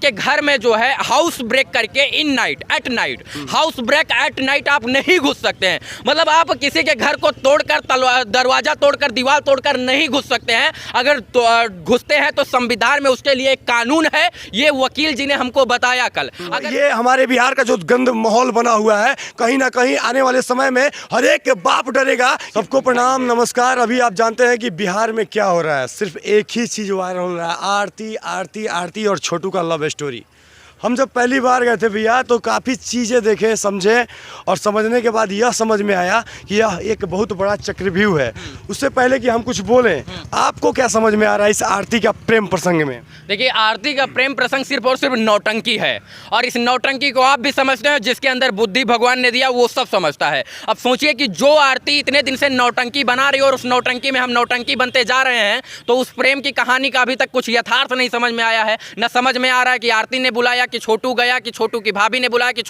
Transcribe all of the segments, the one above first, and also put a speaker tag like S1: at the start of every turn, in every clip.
S1: के घर में जो है हाउस ब्रेक करके at night house break at night आप नहीं घुस सकते हैं। मतलब आप किसी के घर को तोड़कर दरवाजा तोड़कर दीवार तोड़कर नहीं घुस सकते हैं। अगर घुसते हैं तो संविधान में उसके लिए एक कानून है। ये वकील जी ने हमको बताया कल।
S2: अगर ये हमारे बिहार का जो गंद माहौल बना हुआ है, कहीं ना कहीं आने वाले समय में हर एक बाप डरेगा। सबको प्रणाम, नमस्कार। अभी आप जानते हैं कि बिहार में क्या हो रहा है, सिर्फ एक ही चीज वायरल हो रहा है, आरती आरती आरती और छोटू का लव स्टोरी। हम जब पहली बार गए थे भैया तो काफ़ी चीज़ें देखे, समझे और समझने के बाद यह समझ में आया कि यह एक बहुत बड़ा चक्रव्यूह है। उससे पहले कि हम कुछ बोलें, आपको क्या समझ में आ रहा है इस आरती का प्रेम प्रसंग में?
S1: देखिए, आरती का प्रेम प्रसंग सिर्फ और सिर्फ नौटंकी है, और इस नौटंकी को आप भी समझते हैं। जिसके अंदर बुद्धि भगवान ने दिया वो सब समझता है। अब सोचिए कि जो आरती इतने दिन से नौटंकी बना रही है और उस नौटंकी में हम नौटंकी बनते जा रहे हैं, तो उस प्रेम की कहानी का अभी तक कुछ यथार्थ नहीं समझ में आया है। न समझ में आ रहा है कि आरती ने बुलाया कि छोटू गया, कि छोटू की भाभी ने बुलाया, कि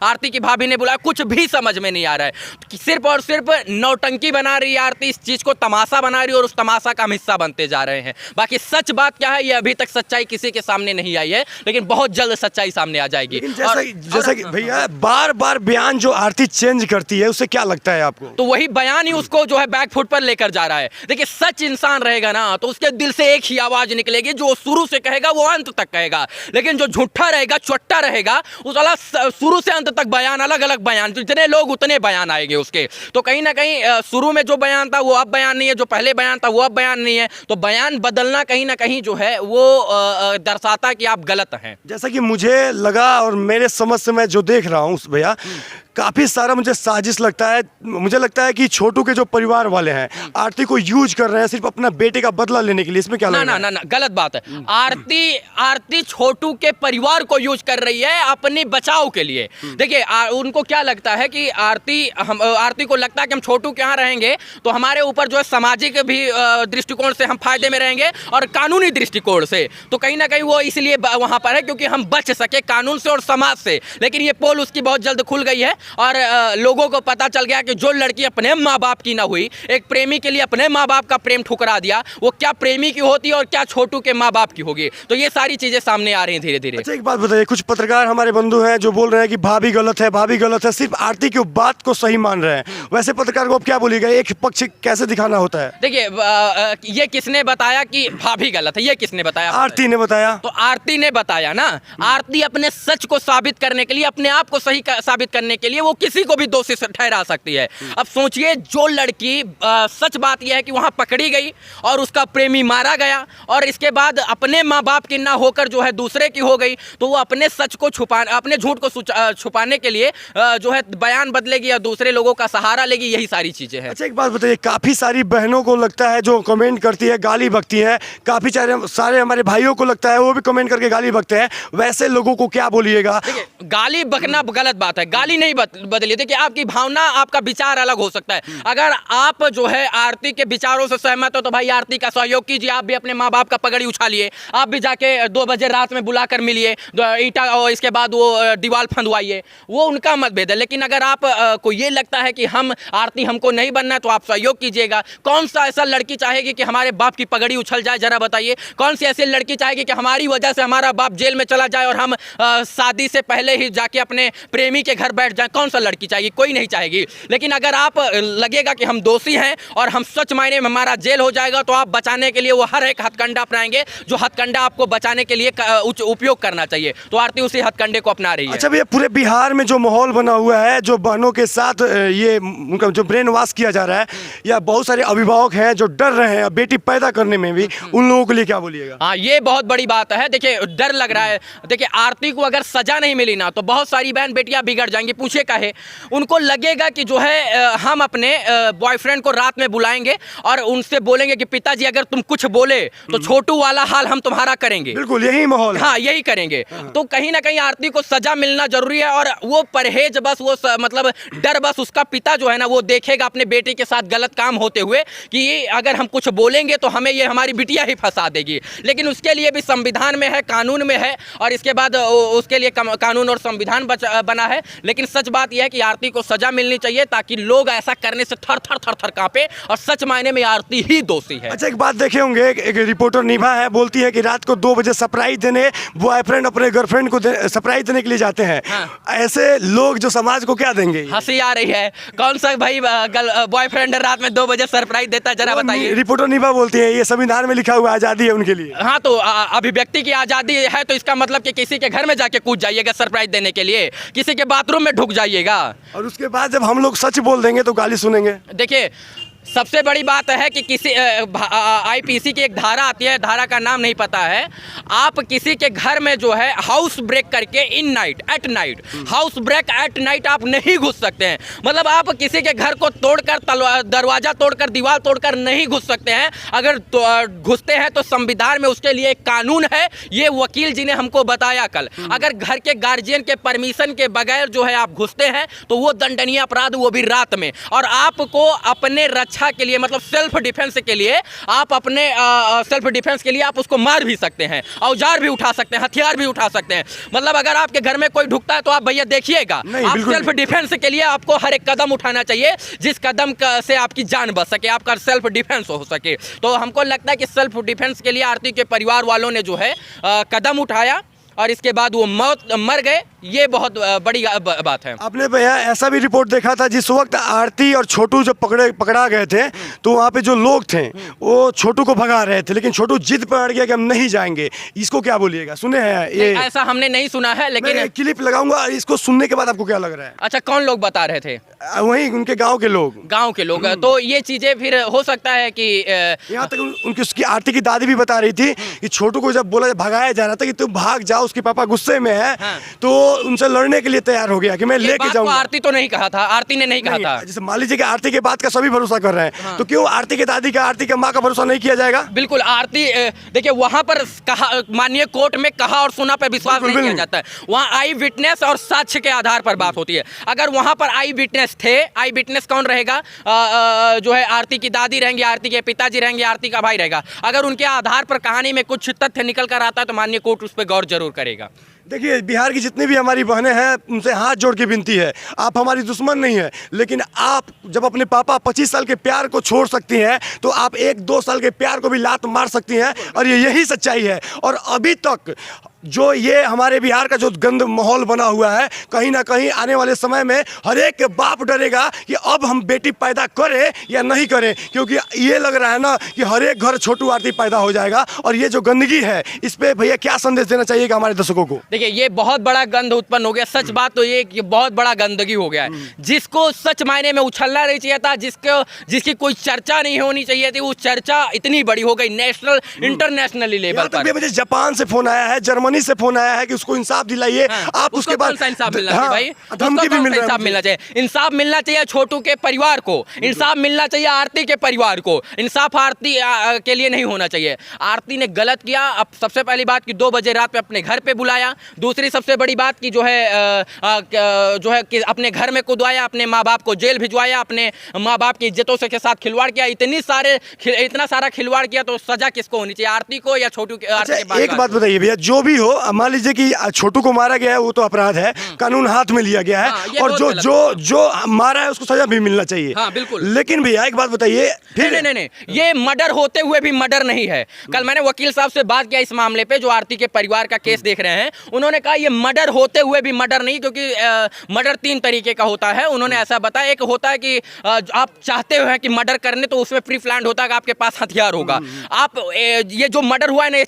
S1: आरती की भाभी ने बुलाया, कुछ भी समझ में नहीं आ रहा है। सिर्फ और सिर्फ नौटंकी बना रही है आरती, इस चीज को तमाशा बना रही है और उस तमाशा का हम हिस्सा बनते जा रहे हैं। बाकी सच बात क्या है, ये अभी तक सच्चाई किसी के सामने नहीं आई है, लेकिन बहुत जल्द सच्चाई सामने आ जाएगी।
S2: जैसा कि भैया बार बार बयान जो आरती चेंज करती है, उससे क्या लगता है आपको?
S1: तो वही बयान ही उसको जो है बैकफुट पर लेकर जा रहा है। देखिए, सच इंसान रहेगा ना तो उसके दिल से एक ही आवाज निकलेगी, जो शुरू से कहेगा वो अंत तक कहेगा। लेकिन जो झूठा रहेगा, चट्टा रहेगा, उस वाला शुरू से अंत तक बयान, अलग अलग बयान, जितने लोग उतने बयान आएंगे उसके। तो कहीं ना कहीं शुरू में जो बयान था वो अब बयान नहीं है, जो पहले बयान था वो अब बयान नहीं है। तो बयान बदलना कहीं ना कहीं जो है वो दर्शाता कि आप गलत हैं।
S2: जैसा कि मुझे लगा और मेरे समझ से मैं जो देख रहा हूँ भैया, काफ़ी सारा मुझे साजिश लगता है। मुझे लगता है कि छोटू के जो परिवार वाले हैं आरती को यूज कर रहे हैं सिर्फ अपना बेटे का बदला लेने के लिए। इसमें क्या लगता है?
S1: ना, गलत बात है। आरती छोटू के परिवार को यूज कर रही है अपने बचाव के लिए। देखिए, उनको क्या लगता है कि आरती को लगता है कि हम छोटू के यहाँ रहेंगे तो हमारे ऊपर जो है सामाजिक भी दृष्टिकोण से हम फायदे में रहेंगे और कानूनी दृष्टिकोण से। तो कहीं ना कहीं वो इसलिए वहां पर है क्योंकि हम बच सके कानून से और समाज से। लेकिन ये पोल उसकी बहुत जल्द खुल गई है और लोगों को पता चल गया कि जो लड़की अपने माँ बाप की ना हुई, एक प्रेमी के लिए अपने माँ बाप का प्रेम ठुकरा दिया, वो क्या प्रेमी की होती है और क्या छोटू के माँ बाप की होगी। तो ये सारी चीजें सामने आ रही हैं धीरे धीरे।
S2: अच्छा, एक बात बताइए, कुछ पत्रकार हमारे बंधु हैं जो बोल रहे हैं कि भाभी गलत है, भाभी गलत है, सिर्फ आरती की बात को सही मान रहे हैं। वैसे पत्रकार को आप क्या बोलिएगा, एक पक्ष कैसे दिखाना होता है?
S1: देखिए, ये किसने बताया कि भाभी गलत है? ये किसने बताया?
S2: आरती ने बताया।
S1: तो आरती ने बताया ना। आरती अपने सच को साबित करने के लिए, अपने आप को सही साबित करने के लिए वो किसी को भी दोषी ठहरा सकती है। अब सोचिए, जो लड़की सच बात यह है कि वहां पकड़ी गई और उसका प्रेमी मारा गया और इसके बाद अपने माँ बाप की ना होकर जो है दूसरे की हो गई, तो वो अपने सच को अपने झूठ को छुपाने के लिए जो है बयान बदलेगी या दूसरे लोगों का सहारा लेगी। यही सारी चीजें हैं।
S2: अच्छा, एक बात बताइए, काफी सारी बहनों को लगता है जो कमेंट करती है गाली बकती है, काफी सारे हमारे भाइयों को लगता है वो भी कमेंट करके गाली बकते हैं। वैसे लोगों को क्या बोलिएगा?
S1: गाली बकना गलत बात है, गाली नहीं बदली। देखिए, आपकी भावना, आपका विचार अलग हो सकता है। अगर आप जो है आरती के विचारों से सहमत हो तो भाई आरती का सहयोग कीजिए। आप भी अपने माँ बाप का पगड़ी उछालिए, आप भी जाके 2 बजे रात में बुलाकर मिलिए, ईटा और इसके बाद वो दीवार फंदवाइए, वो उनका मतभेद है। लेकिन अगर आप को ये लगता है कि हम आरती हमको नहीं बनना है तो आप सहयोग कीजिएगा। कौन सा ऐसा लड़की चाहेगी कि हमारे बाप की पगड़ी उछल जाए? जरा बताइए, कौन सी ऐसी लड़की चाहेगी कि हमारी वजह से हमारा बाप जेल में चला जाए और हम शादी से पहले ही जाके अपने प्रेमी के घर बैठ जाए? कौन सा लड़की चाहेगी? कोई नहीं चाहेगी। लेकिन अगर आप लगेगा कि हम दोषी हैं और हम सच मायने में हमारा जेल हो जाएगा तो आप बचाने के लिए वो हर एक हथकंडा अपनाएंगे जो हथकंडा आपको बचाने के लिए उपयोग करना चाहिए। तो आरती उसी हथकंडे को अपना रही है।
S2: अच्छा भैया, पूरे बिहार में जो माहौल बना हुआ है, जो बहनों के साथ ये उनका जो ब्रेन वॉश किया जा रहा है, या बहुत सारे अभिभावक हैं जो डर रहे हैं बेटी पैदा करने में भी, उन लोगों के लिए क्या बोलिएगा?
S1: हाँ, ये बहुत बड़ी बात है। देखिए, डर लग रहा है। देखिए, आरती को अगर सजा नहीं मिली ना तो बहुत सारी बहन बेटियां बिगड़ जाएंगी। पूछे काहे? उनको लगेगा कि जो है हम अपने बॉयफ्रेंड को रात में बुलाएंगे और उनसे बोलेंगे कि पिताजी अगर तुम कुछ बोले तो छोटू वाला हाल हम तुम्हारा करेंगे।
S2: बिल्कुल यही माहौल है।
S1: हाँ, यही करेंगे। तो कहीं ना कहीं आरती को सजा मिलना जरूरी है और वो परहेज बस वो मतलब डर बस उसका पिता जो है ना वो देखेगा अपने बेटे के साथ गलत काम होते हुए कि अगर हम कुछ बोलेंगे तो हमें ये हमारी बिटिया ही फंसा देगी। लेकिन उसके लिए भी संविधान में है, कानून में है और इसके बाद उसके लिए कानून और संविधान बना है। लेकिन सच बात यह है कि आरती को सजा मिलनी चाहिए ताकि लोग ऐसा करने से थर थर थर थर कांपे, और सच मायने में आरती ही दोषी है।
S2: अच्छा, एक बात देखे होंगे, एक रिपोर्टर निभा है, बोलती है कि रात को 2 बजे सरप्राइज देने बॉयफ्रेंड अपने गर्लफ्रेंड को सरप्राइज देने के लिए जाते हैं।
S1: हाँ।
S2: ऐसे लोग जो समाज को क्या देंगे?
S1: हंसी आ रही है, कौन सा भाई बॉयफ्रेंड रात में 2 बजे सरप्राइज देता है, जरा बताइए।
S2: रिपोर्टर निभा बोलती है ये संविधान में लिखा हुआ आजादी है उनके लिए।
S1: हाँ, तो अभिव्यक्ति की आजादी है, तो इसका मतलब कि किसी के घर में जाके कूद जाइएगा सरप्राइज देने के लिए, किसी के बाथरूम में ढुक जाइएगा,
S2: और उसके बाद जब हम लोग सच बोल देंगे तो गाली सुनेंगे।
S1: देखिए सबसे बड़ी बात है कि किसी आईपीसी की एक धारा आती है, धारा का नाम नहीं पता है, आप किसी के घर में जो है हाउस ब्रेक करके in night at night, house break at night आप नहीं घुस सकते हैं। मतलब आप किसी के घर को तोड़कर, दरवाजा तोड़कर, दीवार तोड़कर नहीं घुस सकते हैं। अगर घुसते हैं तो संविधान में उसके लिए एक कानून है, ये वकील जी ने हमको बताया कल। अगर घर के गार्जियन के परमिशन के बगैर जो है आप घुसते हैं तो वो दंडनीय अपराध, वो भी रात में। और आपको अपने रक्षा के लिए, मतलब सेल्फ डिफेंस के लिए, आप अपने सेल्फ डिफेंस के लिए आप उसको मार भी सकते हैं, औजार भी उठा सकते हैं, हथियार भी उठा सकते हैं। मतलब अगर आपके घर में कोई ढुकता है तो आप भैया देखिएगा, आप सेल्फ डिफेंस के लिए आपको हर एक कदम उठाना चाहिए जिस कदम से आपकी जान बच सके, आपका सेल्फ डिफेंस हो सके। तो हमको लगता है कि सेल्फ डिफेंस के लिए आरती के परिवार वालों ने जो है कदम उठाया और इसके बाद वो मर गए, ये बहुत बड़ी बात है।
S2: आपने भैया ऐसा भी रिपोर्ट देखा था जिस वक्त आरती और छोटू जब पकड़ा गए थे तो वहाँ पे जो लोग थे वो छोटू को भगा रहे थे, लेकिन छोटू जिद पर अड़ गया कि हम नहीं जाएंगे। इसको क्या बोलिएगा? सुने हैं ये?
S1: ऐसा हमने नहीं सुना है, लेकिन
S2: क्लिप लगाऊंगा, इसको सुनने के बाद आपको क्या लग रहा है?
S1: अच्छा, कौन लोग बता रहे थे?
S2: वही उनके गाँव के लोग।
S1: गाँव के लोग। तो ये चीजें फिर हो सकता है कि
S2: यहाँ तक उनकी उसकी आरती की दादी भी बता रही थी कि छोटू को जब बोला भगाया जा रहा था कि तुम भाग जाओ, उसके पापा गुस्से में है। हाँ। तो उनसे लड़ने के लिए तैयार हो गया कि मैं लेके जाऊंगा।
S1: आरती तो नहीं कहा था, आरती ने नहीं कहा था।
S2: जैसे मान लीजिए कि आरती के बात का सभी भरोसा कर रहे हैं। हाँ। तो क्यों आरती के दादी का, आरती के माँ का भरोसा नहीं किया जाएगा? बिल्कुल,
S1: आरती देखिए वहां पर कहा, माननीय कोर्ट में कहा और सुना पर विश्वास नहीं किया जाता है। वहाँ आई विटनेस और साक्ष्य के आधार पर बात होती है। अगर वहां पर आई विटनेस थे, आई विटनेस कौन रहेगा? जो है आरती की दादी रहेंगी, आरती के पिताजी रहेंगे, आरती का भाई रहेगा। अगर उनके आधार पर कहानी में कुछ तथ्य निकल कर आता है तो माननीय कोर्ट उस पर गौर जरूर करेगा।
S2: देखिए, बिहार की जितनी भी हमारी बहनें हैं उनसे हाथ जोड़ के विनती है, आप हमारी दुश्मन नहीं है, लेकिन आप जब अपने पापा 25 साल के प्यार को छोड़ सकती हैं तो आप 1-2 साल के प्यार को भी लात मार सकती हैं, और यही सच्चाई है। और अभी तक जो ये हमारे बिहार का जो गंद माहौल बना हुआ है, कहीं ना कहीं आने वाले समय में हर एक बाप डरेगा कि अब हम बेटी पैदा करें या नहीं करें, क्योंकि ये लग रहा है ना कि हर एक घर छोटू आरती पैदा हो जाएगा। और ये जो गंदगी है, इस पे भैया क्या संदेश देना चाहिएगा हमारे दर्शकों को?
S1: देखिए, ये बहुत बड़ा गंद उत्पन्न हो गया। सच बात तो ये कि बहुत बड़ा गंदगी हो गया है, जिसको सच मायने में उछलना नहीं चाहिए था, जिसकी कोई चर्चा नहीं होनी चाहिए थी, वो चर्चा इतनी बड़ी हो गई नेशनल इंटरनेशनल लेवल पर।
S2: मुझे जापान से फोन आया है, जर्मनी से फोन आया है कि उसको इंसाफ दिलाइए।
S1: हाँ,
S2: आप उसके बाद
S1: इंसाफ मिलना चाहिए भाई,
S2: धमकी भी
S1: इंसाफ मिलना चाहिए। इंसाफ मिलना चाहिए छोटू के परिवार को, इंसाफ मिलना चाहिए आरती के परिवार को। इंसाफ आरती के लिए नहीं होना चाहिए। आरती ने गलत किया। अब सबसे पहली बात कि 2 बजे रात में अपने घर पे बुलाया। दूसरी सबसे बड़ी बात की जो है कि अपने घर में कुदवाया, अपने माँ बाप को जेल भिजवाया, अपने माँ बाप की इज्जतों से के साथ खिलवाड़ किया। इतना सारा खिलवाड़ किया तो सजा किसको होनी चाहिए, आरती को या छोटू के?
S2: एक बात बताइए भैया, जो भी हो, मान लीजिए कि छोटू को मारा गया है, वो तो अपराध है, कानून हाथ में लिया गया है। हाँ, और जो मारा है उसको सजा भी मिलना चाहिए।
S1: हाँ, बिल्कुल।
S2: लेकिन भैया एक बात बताइए,
S1: नहीं, ये मर्डर होते हुए भी मर्डर नहीं है। कल मैंने वकील साहब से बात किया इस मामले पे, जो आरती के परिवार का केस देख रहे हैं। उन्होंने कहा ये मर्डर होते हुए भी मर्डर नहीं, क्योंकि मर्डर 3 तरीके का होता है। उन्होंने ऐसा बताया, एक होता है कि आप चाहते हो कि मर्डर करने, तो उसमें प्री प्लान्ड होता है कि आपके पास हथियार होगा। आप ये जो मर्डर हुआ है ना,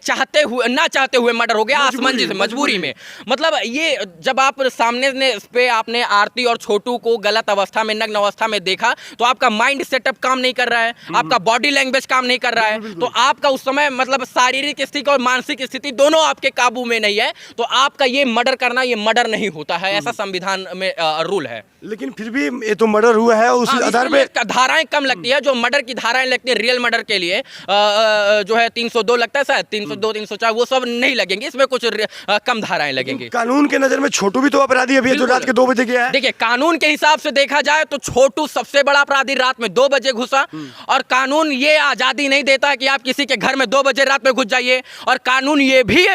S1: ना चाहते हुए मर्डर हो गया, आसमान से मजबूरी में। मतलब ये जब आप सामने पे आपने आरती और छोटू को गलत अवस्था में, नग्न अवस्था में देखा, तो आपका माइंड सेटअप काम नहीं कर रहा है, आपका बॉडी लैंग्वेज काम नहीं कर रहा है, तो आपका उस समय मतलब शारीरिक स्थिति और मानसिक स्थिति दोनों आपके काबू में नहीं है, तो आपका ये मर्डर करना, ये मर्डर नहीं होता है। ऐसा संविधान में रूल है।
S2: लेकिन फिर भी ये तो मर्डर हुआ है, उस आधार पे
S1: धाराएं कम लगती है। जो मर्डर की धाराएं लगती है रियल मर्डर के लिए, जो है 302 लगता है शायद, 302 304, वो सब नहीं लगेंगे। इसमें कुछ कम धाराएं लगेंगी।
S2: कानून के नजर में छोटू भी तो अपराधी है भैया, जो रात के 2 बजे गया है।
S1: देखिए, कानून के हिसाब से देखा जाए तो छोटू सबसे बड़ा अपराधी रात में 2 बजे घुसा, और कानून ये आजादी नहीं देता कि आप किसी के घर में 2 बजे रात में घुस जाइए, और कानून ये भी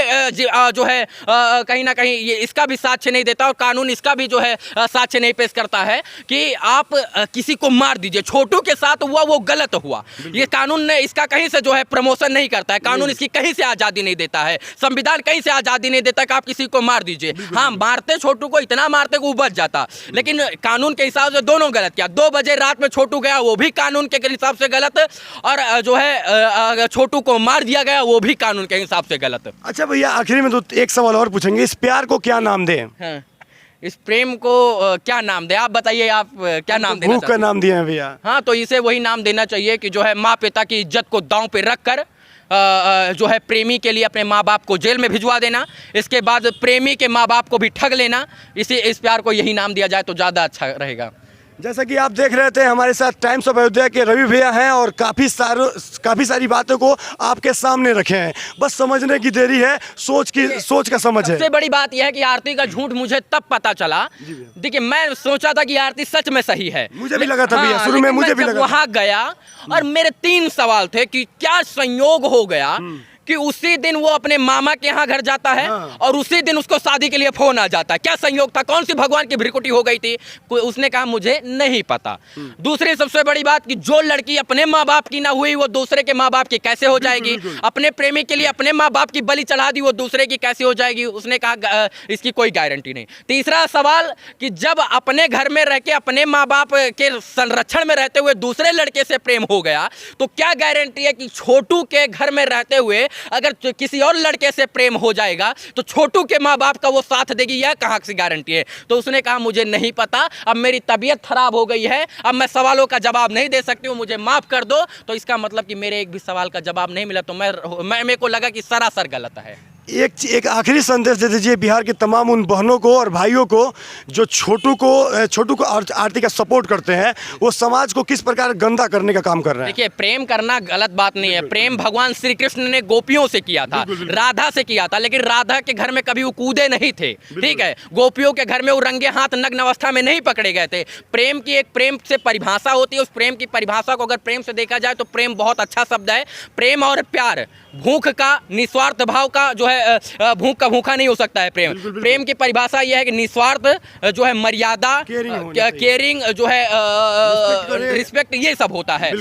S1: जो है कहीं ना कहीं ये इसका भी साक्ष्य नहीं देता, और कानून इसका भी जो है साक्ष्य नहीं पेश करता है कि आप किसी को मार दीजिए। छोटू के साथ हुआ वो गलत हुआ, ये कानून ने इसका कहीं से जो है प्रमोशन नहीं करता है, कानून इसकी कहीं से आजादी नहीं देता है, संविधान कहीं से आजादी नहीं देता कि आप किसी को मार दीजिए। हाँ, मारते छोटू को, इतना मारते को वो बच जाता, लेकिन कानून के हिसाब से दोनों गलत किया। 2 बजे रात में छोटू गया, वो भी कानून के हिसाब से गलत, और जो है छोटू को मार दिया गया, वो भी कानून के हिसाब से गलत।
S2: अच्छा भैया, आखिरी में तो एक सवाल और पूछेंगे, इस प्यार को क्या नाम दें?
S1: हाँ, इस प्रेम को क्या नाम दे, आप बताइए, आप क्या नाम देना
S2: भूख का नाम दिया है भैया।
S1: हाँ, तो इसे वही नाम देना चाहिए कि जो है माँ पिता की इज्जत को दांव पे रखकर जो है प्रेमी के लिए अपने माँ बाप को जेल में भिजवा देना, इसके बाद प्रेमी के माँ बाप को भी ठग लेना, इस प्यार को यही नाम दिया जाए तो ज़्यादा अच्छा रहेगा।
S2: जैसा कि आप देख रहे थे, हमारे साथ टाइम्स ऑफ अयोध्या के रवि भैया हैं और काफ़ी सारी बातों को आपके सामने रखे हैं। बस समझने की देरी है, सोच का समझ है।
S1: सबसे बड़ी बात यह है कि आरती का झूठ मुझे तब पता चला। देखिए, मैं सोचा था कि आरती सच में सही है,
S2: मुझे भी लगा था भैया, शुरू में मुझे भी लगा।
S1: वहां गया और मेरे 3 सवाल थे कि क्या संयोग हो गया कि उसी दिन वो अपने मामा के यहाँ घर जाता है और उसी दिन उसको शादी के लिए फोन आ जाता है। क्या संयोग था, कौन सी भगवान की भ्रिकुटी हो गई थी? उसने कहा मुझे नहीं पता। दूसरी सबसे बड़ी बात कि जो लड़की अपने माँ बाप की ना हुई वो दूसरे के माँ बाप की कैसे हो जाएगी? अपने प्रेमी के लिए अपने माँ बाप की बलि चढ़ा दी, वो दूसरे की कैसे हो जाएगी? उसने कहा इसकी कोई गारंटी नहीं। तीसरा सवाल कि जब अपने घर में रह के अपने माँ बाप के संरक्षण में रहते हुए दूसरे लड़के से प्रेम हो गया तो क्या गारंटी है कि छोटू के घर में रहते हुए अगर किसी और लड़के से प्रेम हो जाएगा तो छोटू के माँ बाप का वो साथ देगी? यह कहाँ से गारंटी है? तो उसने कहा मुझे नहीं पता, अब मेरी तबीयत खराब हो गई है, अब मैं सवालों का जवाब नहीं दे सकती हूँ, मुझे माफ कर दो। तो इसका मतलब कि मेरे एक भी सवाल का जवाब नहीं मिला, तो मेरे को लगा कि सरासर गलत है।
S2: एक आखिरी संदेश दे दीजिए बिहार के तमाम उन बहनों को और भाइयों को जो छोटू को आरती का सपोर्ट करते हैं, वो समाज को किस प्रकार गंदा करने का काम कर रहे हैं।
S1: देखिए, प्रेम करना गलत बात नहीं है। प्रेम भगवान श्री कृष्ण ने गोपियों से किया था, राधा से किया था, लेकिन राधा के घर में कभी वो कूदे नहीं थे, ठीक है? गोपियों के घर में वो रंगे हाथ नग्न अवस्था में नहीं पकड़े गए थे। प्रेम की एक प्रेम से परिभाषा होती है, उस प्रेम की परिभाषा को अगर प्रेम से देखा जाए तो प्रेम बहुत अच्छा शब्द है। प्रेम और प्यार, भूख का, निस्वार्थ भाव का जो है, भूख का भूखा नहीं हो सकता है प्रेम। प्रेम की परिभाषा यह है कि निस्वार्थ जो है, मर्यादा, केयरिंग जो है, रिस्पेक्ट, ये सब होता है।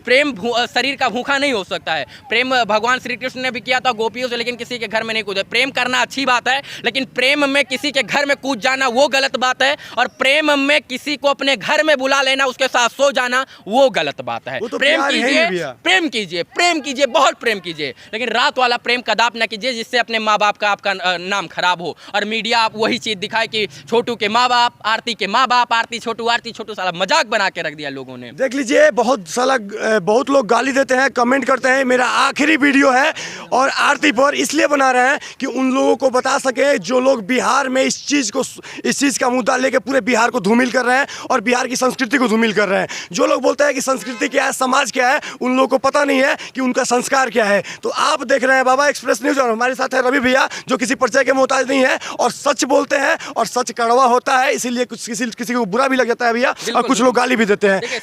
S1: प्रेम शरीर का भूखा नहीं हो सकता है। प्रेम भगवान श्री कृष्ण ने भी किया था गोपियों से, लेकिन किसी के घर में नहीं कूदे। प्रेम करना अच्छी बात है, लेकिन प्रेम में किसी के घर में कूद जाना वो गलत बात है, और प्रेम में किसी को अपने घर में बुला लेना, उसके साथ सो जाना, वो गलत बात है। प्रेम कीजिए, प्रेम कीजिए, प्रेम कीजिए, बहुत प्रेम कीजिए, लेकिन रात वाला प्रेम कदाप न कीजिए जिससे अपने माँ बाप का आपका नाम खराब हो और मीडिया आप वही चीज दिखाए कि छोटू के माँ बाप, आरती के माँ बाप, आरती छोटू, साला मजाक बना के रख दिया लोगों ने।
S2: देख लीजिए, बहुत लोग गाली देते हैं, कमेंट करते हैं। मेरा आखिरी वीडियो है और आरती पर इसलिए बना रहे हैं कि उन लोगों को बता सके जो लोग बिहार में इस चीज का मुद्दा लेके पूरे बिहार को धूमिल कर रहे हैं और बिहार की संस्कृति को धूमिल कर रहे हैं। जो लोग बोलते हैं कि संस्कृति क्या है, समाज क्या है, उन लोगों को पता नहीं है कि उनका संस्कार क्या है। तो आप देख रहे हैं बाबा एक्सप्रेस न्यूज और हमारे साथ है रवि भैया, जो किसी परिचय के मोहताज नहीं है और सच बोलते हैं, और सच कड़वा होता है, इसीलिए किसी को बुरा भी लग जाता है भैया, और कुछ लोग गाली भी देते हैं।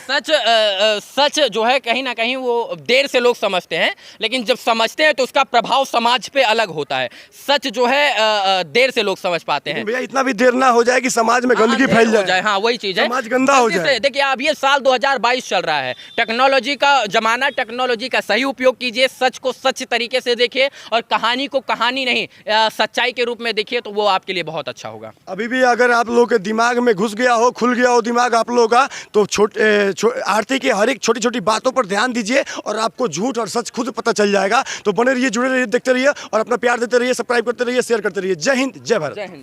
S1: सच जो है कहीं ना कहीं वो देर से लोग समझते हैं, लेकिन जब समझते हैं तो उसका प्रभाव समाज पे अलग होता है। सच जो है देर से लोग समझ पाते हैं।
S2: भैया इतना भी देर ना हो जाए कि समाज में गंदगी फैल जाए।
S1: हाँ, वही चीज है,
S2: समाज गंदा हो जाए।
S1: देखिए, अब ये साल 2022 चल रहा है, टेक्नोलॉजी का जमाना, टेक्नोलॉजी का सही उपयोग कीजिए, सच को सच तरीके से देखिए और कहानी को कहानी नहीं सच्चाई के रूप में देखिए, तो वो आपके लिए बहुत अच्छा होगा।
S2: अभी भी अगर आप लोगों के दिमाग में घुस गया हो, खुल गया हो दिमाग आप लोगों का, तो आरती की हर एक छोटी छोटी बातों पर ध्यान दीजिए और आपको झूठ और सच खुद पता चल जाएगा। तो बने रहिए, जुड़े रहिए, देखते रहिए और अपना प्यार देते रहिए, सब्सक्राइब करते रहिए, शेयर करते रहिए। जय हिंद, जय भारत।